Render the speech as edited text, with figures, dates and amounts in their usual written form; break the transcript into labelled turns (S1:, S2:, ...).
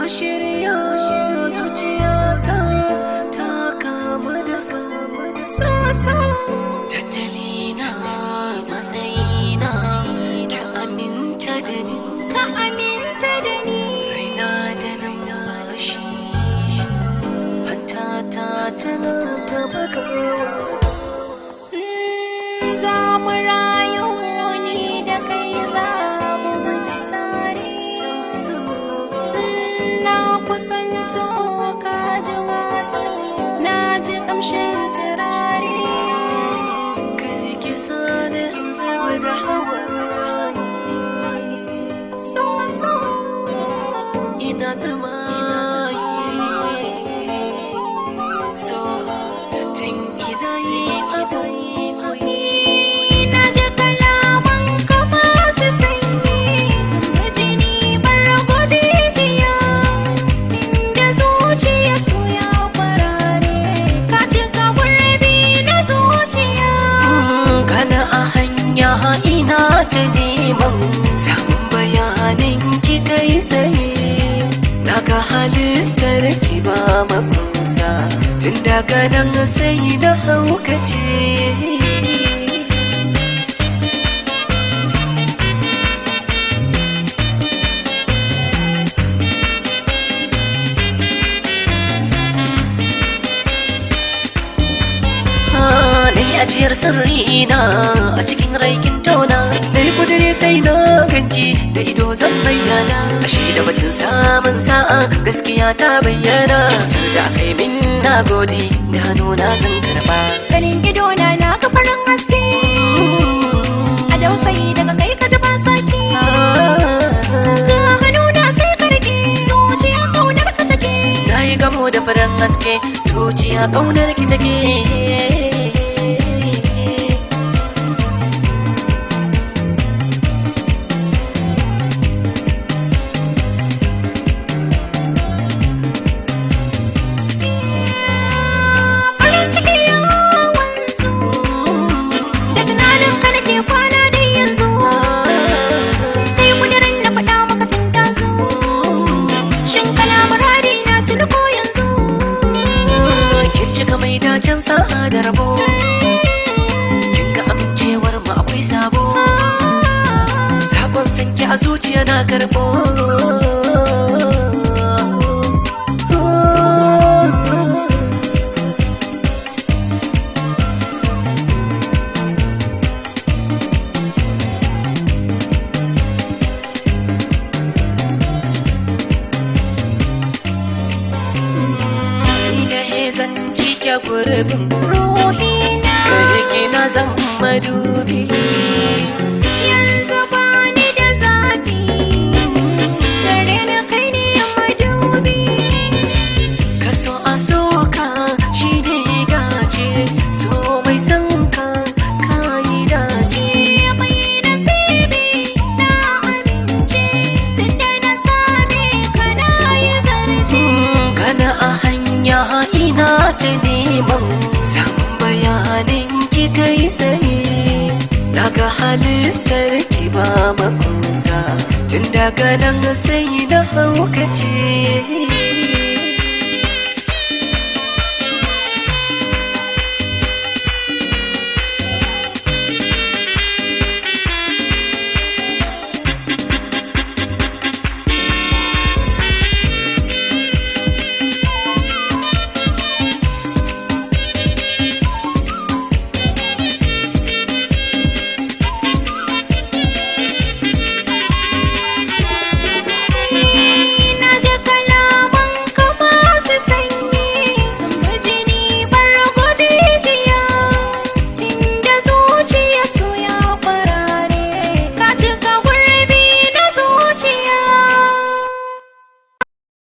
S1: shirya zuciyata ta kama da so tattalina matsayina ki aminta da ni raina da numfashi hantata tana ta bugawa
S2: za mu rayu ni da kai za mu mutu tare na kusanto ka ji wata na ji kamshin turare
S1: karki sani zuba da hawa ina zama so tun idayi
S2: na ji kalaman ka masu sanyi da jini bar gujijiya inda zuciya so ya kwarare ka cika gurbi na zuciya
S1: kana a hanya ina ta neman samun bayanin ki kai tsaye naga halittar ki ba makusa tun daga nan sai na haukace ajiyar sirri na a cikin raikin tauna da kudure sai na ganki da ido zan bayyana ashe da batun samun sa'a gaskiya ta bayyana kyautar da aka yi min na gode da hannuna zan karba
S2: ganin ido na ka farin haske a dausayi daga kai ka ji ba saki ga hannuna sai ka rike zuciya kaunar ka take
S1: na yi gamo da farin haske zuciya kaunar ki take da rabo kin ga amincewar mu akwai sabo sabon sanki a zuciya na karbo gurbin
S2: ruhina
S1: kai kina zan madubi
S2: yanzu bani da zafi gare na kai ne madubi
S1: kaso a soka shine gace so mai san ka kai dace
S2: mai nasibi na amince tunda na same ka na yi zarce
S1: kana a hanya ina ta neman samun bayanin ki kai tsaye naga halittar ki ba makusa tun daga nan sai na haukace